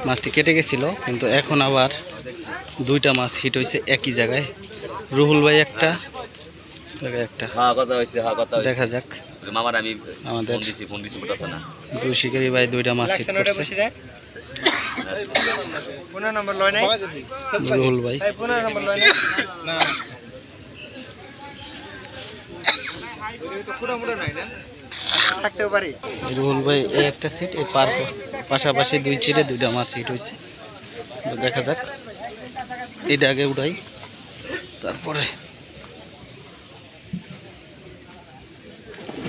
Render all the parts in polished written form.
মাছটি কেটে গেছিল, কিন্তু এখন আবার দুইটা মাছ হিট হয়েছে একই জায়গায়। রুহুল ভাই একটা, একটা দেখা যাক। আমাদের দুই শিকারি ভাই দুইটা মাছ হিট করছে। রুহুল ভাই রুহুল ভাই এই একটা সিট, এই পাশাপাশি দুই সিটে দুইটা মাছ হিট হয়েছে। দেখা যাক, এটা আগে উঠাই, তারপরে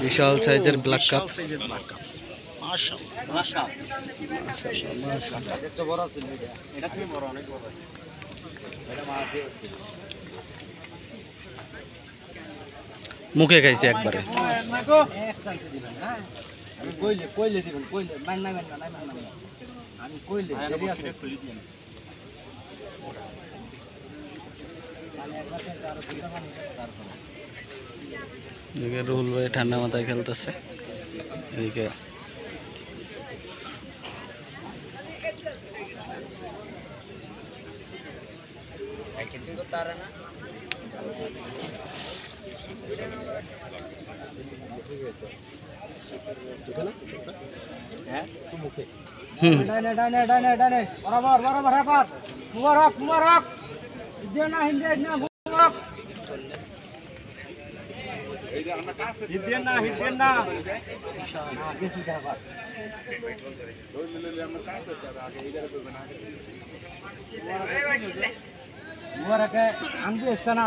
বিশাল সাইজের ব্ল্যাক কাপ। মুখে খাইছে একবারে। এদিকে রুহুল ভাই ঠান্ডা মাথায় খেলতেছে, এদিকে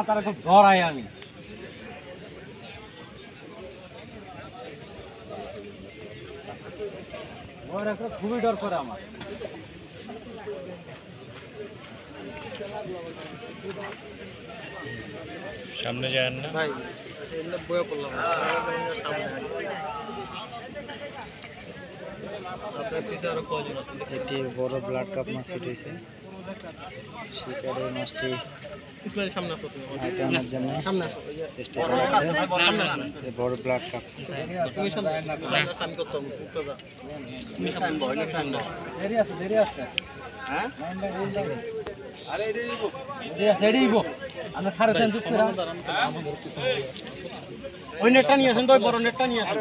তারা খুব ধরাই আমি খুবই ডর করে আমার। সামনে যায় না ভাই, বয়ে পড়লাম এটি বড় ব্লাড কাপ মাছ উঠেছে। শিকারের মাছটি আনার জন্য চেষ্টা চালাচ্ছে। বড় ব্লাড কাপ ওই নেটটা নিয়ে আসেন তো, বড় নেটটা নিয়ে আসেন।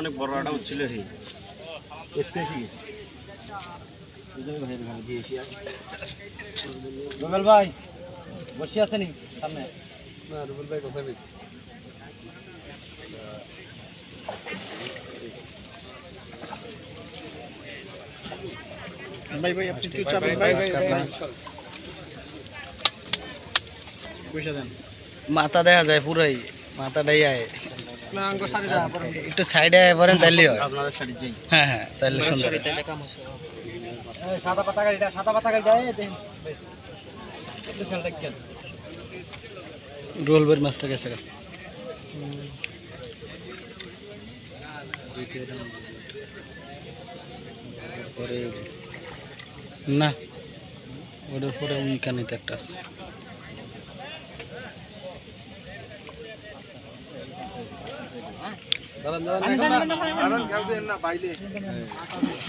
অনেক বড় একটা হচ্ছিল রুবেল ভাই বসে আছেন সামনে। রুবেল ভাই কোথায় ভাই ভাই আপনি একটু চাপেন ভাই। মাথা দেখা যায় পুরাই, মাথাটাই আয় একটু সাইডে পড়েন তাইলে হয়। হ্যাঁ হ্যাঁ, তাইলে সুন্দর। সাদা পাতা গাড়িটা, সাদা পাতা গাড়ি যায়। রোল বের মাছটা গেছে না, ওটার পরে উইকানিতে একটা আছে।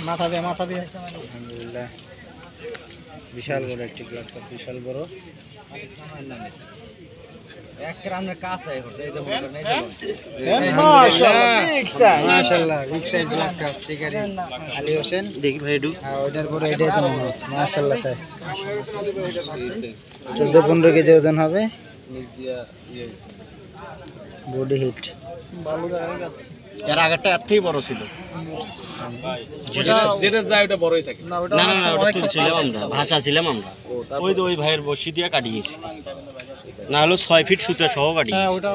মাথা দিয়ে আলহামদুলিল্লাহ বিশাল বড় একটি ব্লাড কাপ, বিশাল বড়। দেখি ভাই 14-15 কেজি ওজন হবে। বডি হিট এর আগেরটা এর থেকে বড় ছিল। যেটা যায় ওটা বড়ই থাকে। না না না, ওটা তুলছিলাম আমরা, ভাষা ছিলাম আমরা। ওই ভাইয়ের বসি দিয়ে কাটিয়েছি, না হলো 6 ফিট সুতা সহ কাটি। হ্যাঁ ওটা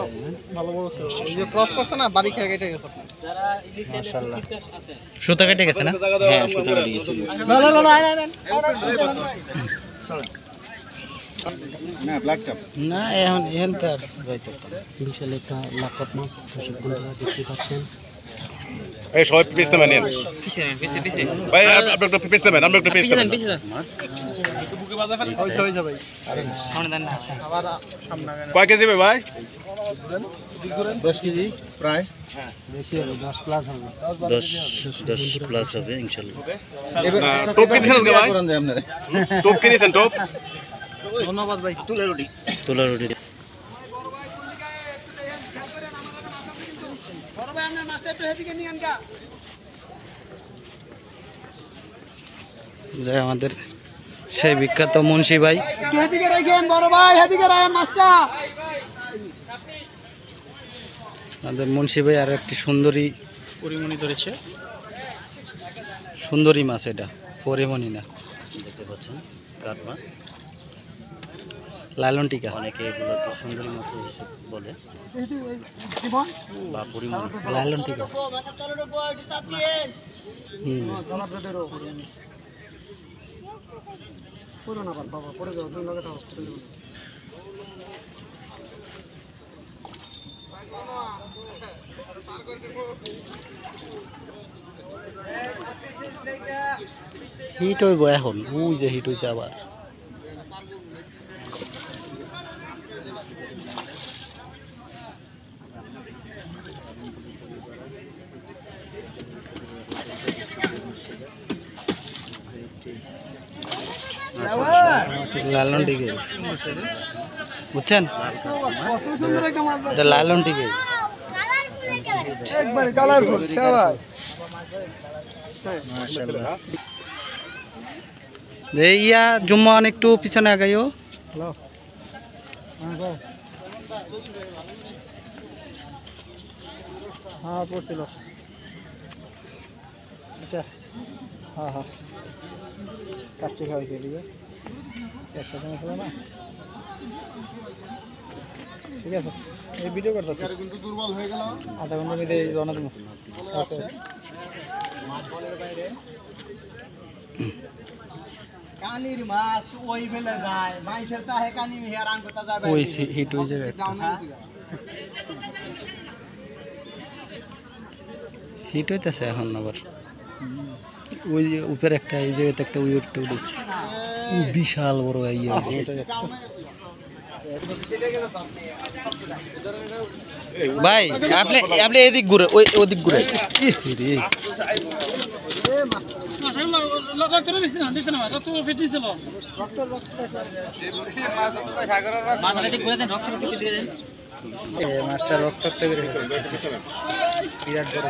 ভালো বড় ছিল। ওই যে ক্রস করছে না, বাড়ি খেয়ে কেটে গেছে। মাশাআল্লাহ সুতা কেটে গেছে না? হ্যাঁ সুতা কেটে গেছে। না না না না ব্ল্যাক কাপ না, এখন তার যাইতে বিশাল একটা লাকাপ মাছ দর্শক বন্ধুরা দেখতে পাচ্ছেন। এই সবাই পিস নেবেন নেন ভাই আপনি একটা পিস নেবেন আমরা একটা পিস নেবেন কয় কেজি ভাই 10 কেজি প্রায় বেশি হবে 10 প্লাস হবে 10 প্লাস হবে ইনশাআল্লাহ টোপ কি দিছেন ভাই টোপ কি দিছেন টোপ ধন্যবাদ ভাই তুলা রুটি বড় ভাই আপনার মাস্টার একটু এদিকে নিয়ে আনকা যায় আমাদের সেই বিখ্যাত মুন্সি ভাই একটু এদিকে রাখেন বড় ভাই এদিকে রাখেন মাস্টার আমাদের মুন্সি ভাই আর একটি সুন্দরী পরিমণি ধরেছে সুন্দরী মাছ, এটা পরিমণি না, দেখতে পাচ্ছেন কাঠ মাছ লালন টিকা, অনেকে এগুলোকে সুন্দরী মাছ হিসেবে বলে বা পরিমণি লালন টিকা। হিট হইব এখন, ওই যে হিট হয়েছে আবার। লালন টিকে বুঝছেন, এটা লালন টিকে একবারে কালারফুল শাবাশ ইয়া জুম্মান একটু পিছনে আগাইও। হ্যালো হ্যাঁ পড়ছিল আচ্ছা হ্যাঁ হ্যাঁ কাচ্চি খাওয়াইছে এদিকে একসাথে ছিল না, ঠিক আছে এই ভিডিও করতেছি কিন্তু দুর্বল হয়ে গেল আধা ঘন্টা মধ্যে রওনা দেবো। ওকে কানির মাছ ওই ফেলে যায় মাইছের তাহে কানি হেয়ার আঙ্গ তা যাবে ওই হিট হয়ে যাবে, হিট হইতেছে এখন আবার। ওই যে উপরে একটা, এই জায়গাতে একটা উইট উঠেছে, বিশাল বড় ইয়ে ভাই। আপনি আপনি এদিক ঘুরে, ওদিক ঘুরে মাস্টার রক্তাক্ত করে বিরাট বড়